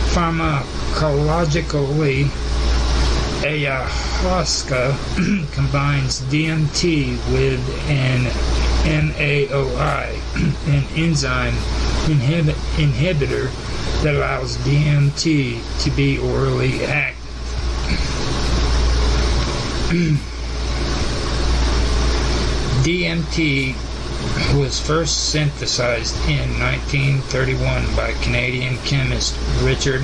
Pharmacologically, ayahuasca combines DMT with an MAOI, an enzyme inhibitor that allows DMT to be orally active. DMT was first synthesized in 1931 by Canadian chemist Richard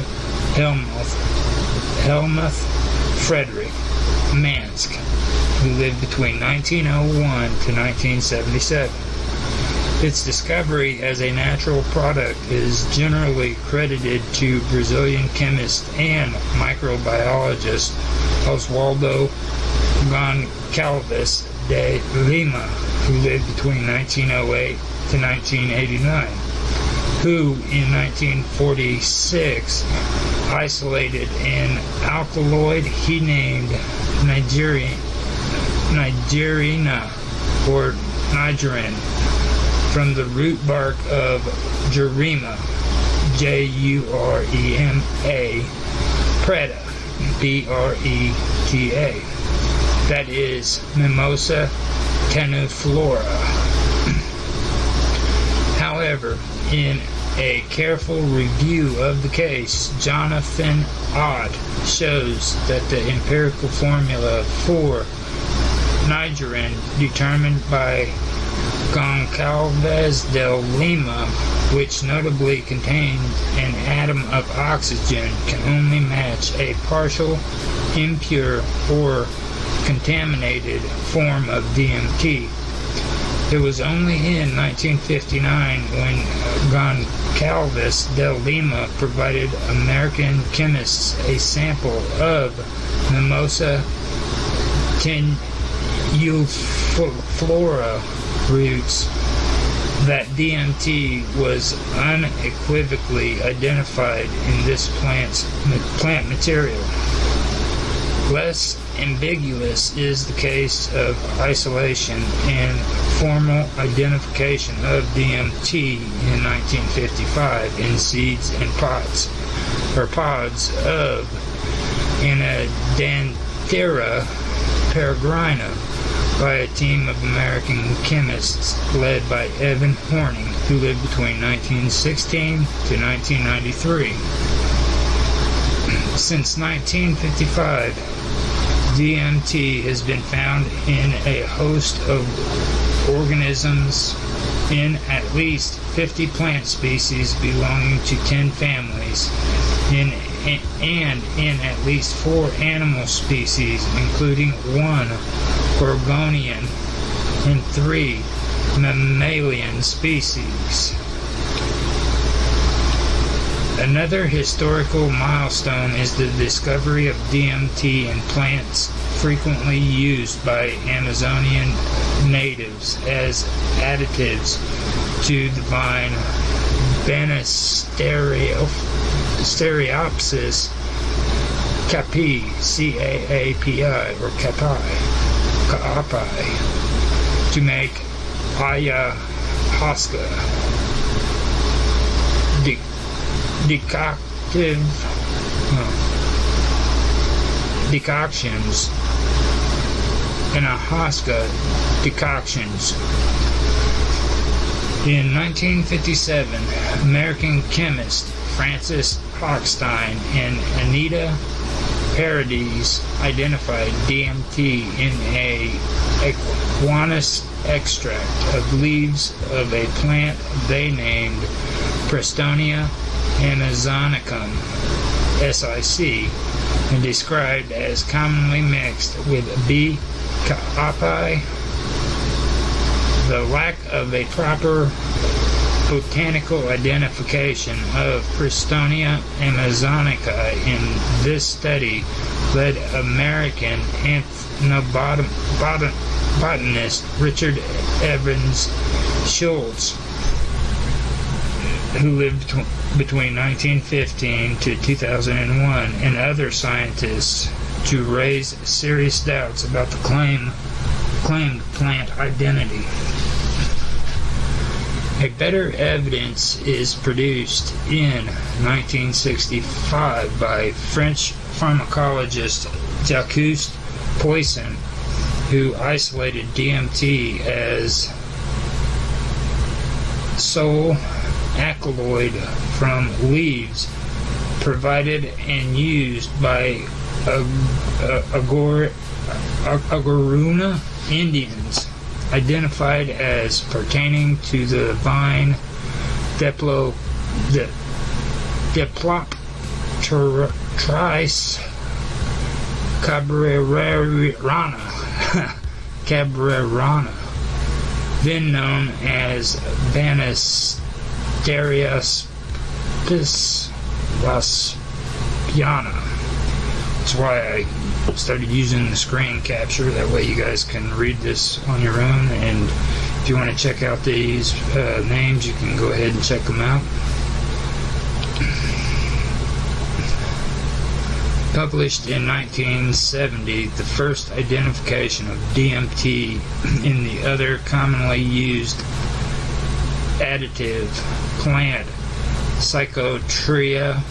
Helmuth Frederick Mansk, who lived between 1901 to 1977. Its discovery as a natural product is generally credited to Brazilian chemist and microbiologist Oswaldo Goncalves de Lima, who lived between 1908 to 1989, who in 1946 isolated an alkaloid he named Nigerina or Nigerin from the root bark of Jurema, Jurema, Preta, Preta, that is Mimosa tenuiflora. However, in a careful review of the case, Jonathan Ott shows that the empirical formula for Nigerin determined by Goncalves de Lima, which notably contained an atom of oxygen, can only match a partial, impure, or contaminated form of DMT. It was only in 1959 when Goncalves de Lima provided American chemists a sample of Mimosa tenuiflora roots that DMT was unequivocally identified in this plant material. Less ambiguous is the case of isolation and formal identification of DMT in 1955 in seeds and pods of Anadanthera peregrina by a team of American chemists led by Evan Horning, who lived between 1916 to 1993. Since 1955, DMT has been found in a host of organisms in at least 50 plant species belonging to 10 families, and in at least 4 animal species, including 1 Gorgonian and 3 mammalian species. Another historical milestone is the discovery of DMT in plants frequently used by Amazonian natives as additives to the vine Banisteriopsis caapi, C-A-A-P-I, or caapi, to make ayahuasca. Decoctions, ayahuasca decoctions. In 1957, American chemist Francis Hochstein and Anita Paradis identified DMT in a Aquinas extract of leaves of a plant they named Prestonia amazonicum, SIC, and described as commonly mixed with B. caapi. The lack of a proper botanical identification of Prestonia amazonica in this study led American ethnobotanist Richard Evans Schultz, who lived between 1915 to 2001, and other scientists to raise serious doubts about the claimed plant identity. A better evidence is produced in 1965 by French pharmacologist Jacques Poisson, who isolated DMT as sole alkaloid from leaves provided and used by Agoruna Indians, identified as pertaining to the vine Diplopteris cabrerana, then known as Banisterias waspiana. That's why I started using the screen capture. That way you guys can read this on your own, and if you want to check out these names, you can go ahead and check them out. Published in 1970, the first identification of DMT in the other commonly used additive plant, Psychotria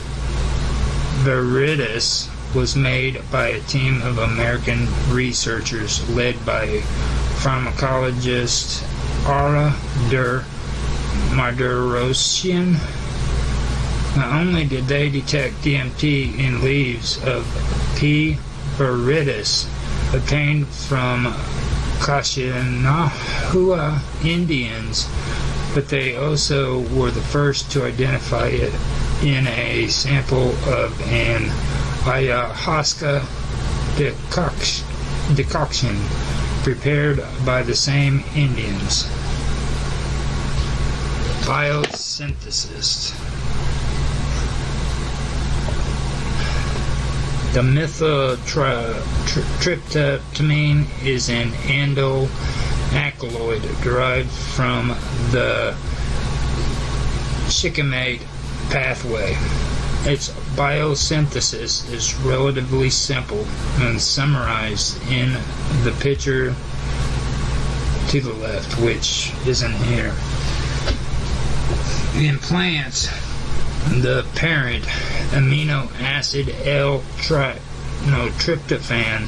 viridis, was made by a team of American researchers led by pharmacologist Ara der Marderosian. Not only did they detect DMT in leaves of P. viridis obtained from Kashinahua Indians, but they also were the first to identify it in a sample of an ayahuasca decoction prepared by the same Indians. Biosynthesis. The methyltryptamine is an alkaloid derived from the shikimate pathway. Its biosynthesis is relatively simple and summarized in the picture to the left, which isn't here. In plants, the parent amino acid L-tryptophan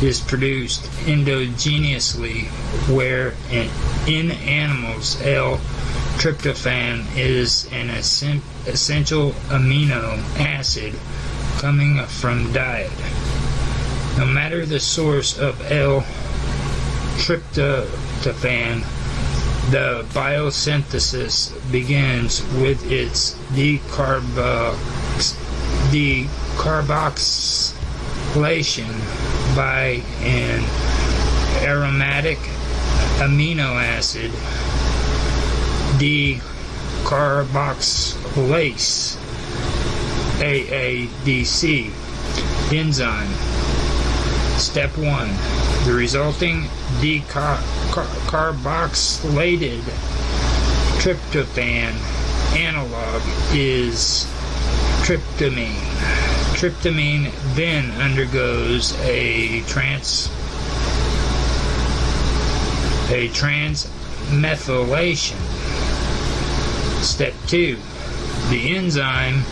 is produced endogenously, where in animals L-tryptophan is an essential amino acid coming from diet. No matter the source of L-tryptophan, the biosynthesis begins with its decarboxylation by an aromatic amino acid, decarboxylase AADC enzyme. Step 1. The resulting decarboxylated tryptophan analog is tryptamine. Tryptamine then undergoes a transmethylation. Step 2. The enzyme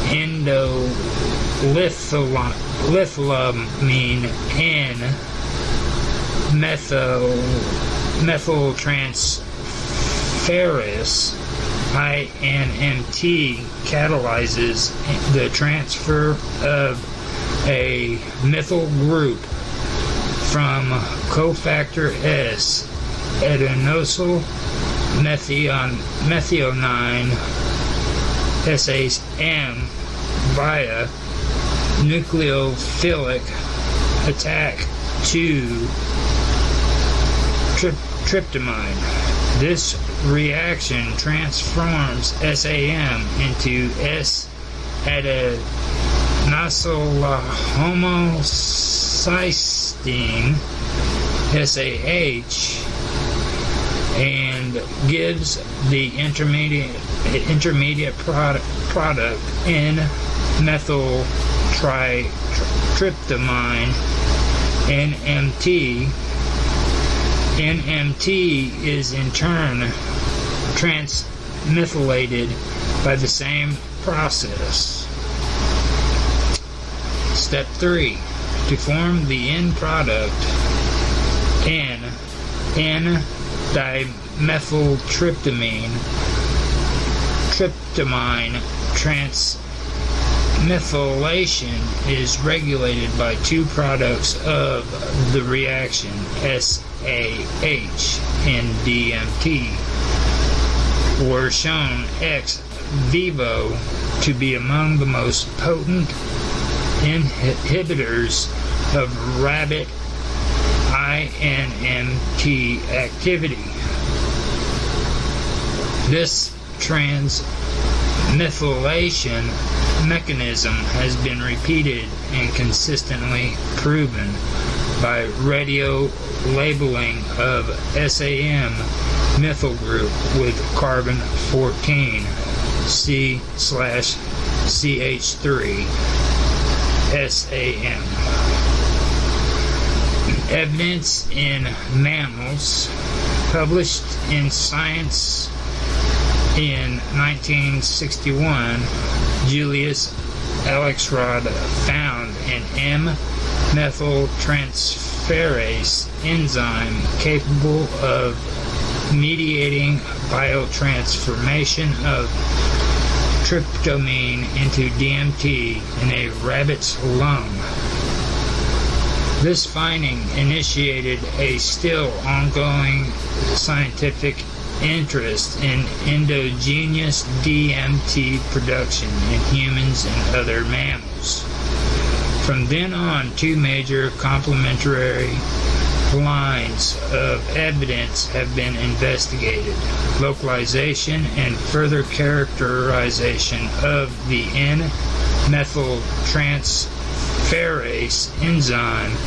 endolitholamine N methyltransferase INMT catalyzes the transfer of a methyl group from cofactor S adenosyl methionine SAM via nucleophilic attack to tryptamine. This reaction transforms SAM into S-adenosylhomocysteine SAH and gives the intermediate product N-methyltryptamine NMT. NMT is in turn transmethylated by the same process. Step 3. To form the end product, N-dimethyltryptamine transmethylation is regulated by two products of the reaction, SAH and DMT, were shown ex vivo to be among the most potent inhibitors of rabbit INMT activity. This transmethylation mechanism has been repeated and consistently proven by radio labeling of SAM methyl group with carbon 14 C/CH3 SAM. Evidence in mammals, published in Science in 1961, Julius Alexrod found an M-methyltransferase enzyme capable of mediating biotransformation of tryptamine into DMT in a rabbit's lung. This finding initiated a still ongoing scientific interest in endogenous DMT production in humans and other mammals. From then on, two major complementary lines of evidence have been investigated: localization and further characterization of the N-methyltransferase enzyme,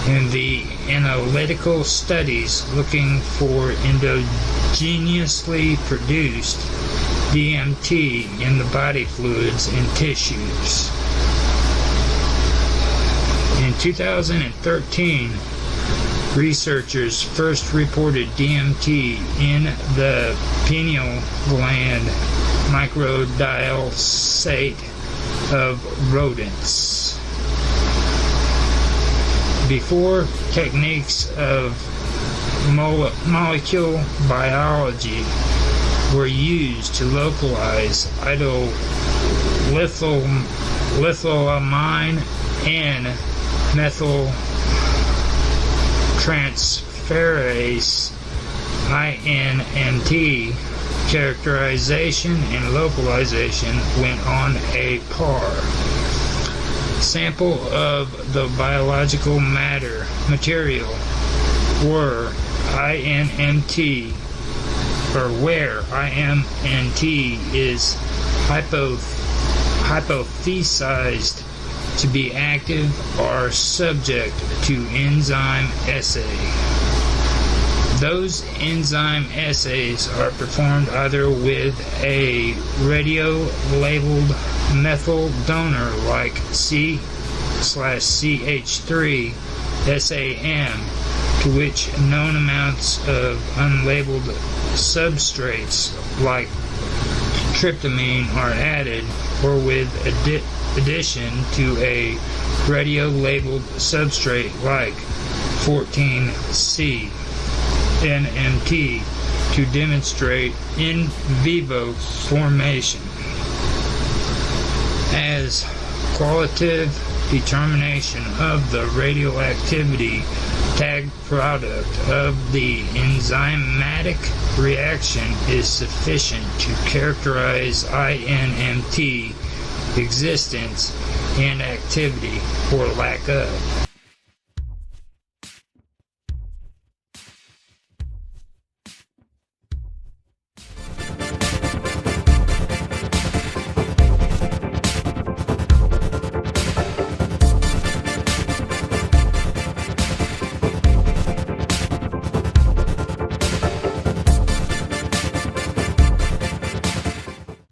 and the analytical studies looking for endogenously produced DMT in the body fluids and tissues. In 2013, researchers first reported DMT in the pineal gland microdialysate of rodents. Before techniques of molecular biology were used to localize lithylamine and methyltransferase INMT, characterization and localization went on a par. Sample of the biological material where INMT is hypothesized to be active are subject to enzyme assay. Those enzyme assays are performed either with a radio-labeled methyl donor like C/CH3 SAM, to which known amounts of unlabeled substrates like tryptamine are added, or with addition to a radio-labeled substrate like 14C NMT to demonstrate in vivo formation. As qualitative determination of the radioactivity tag product of the enzymatic reaction is sufficient to characterize INMT existence and activity or lack of.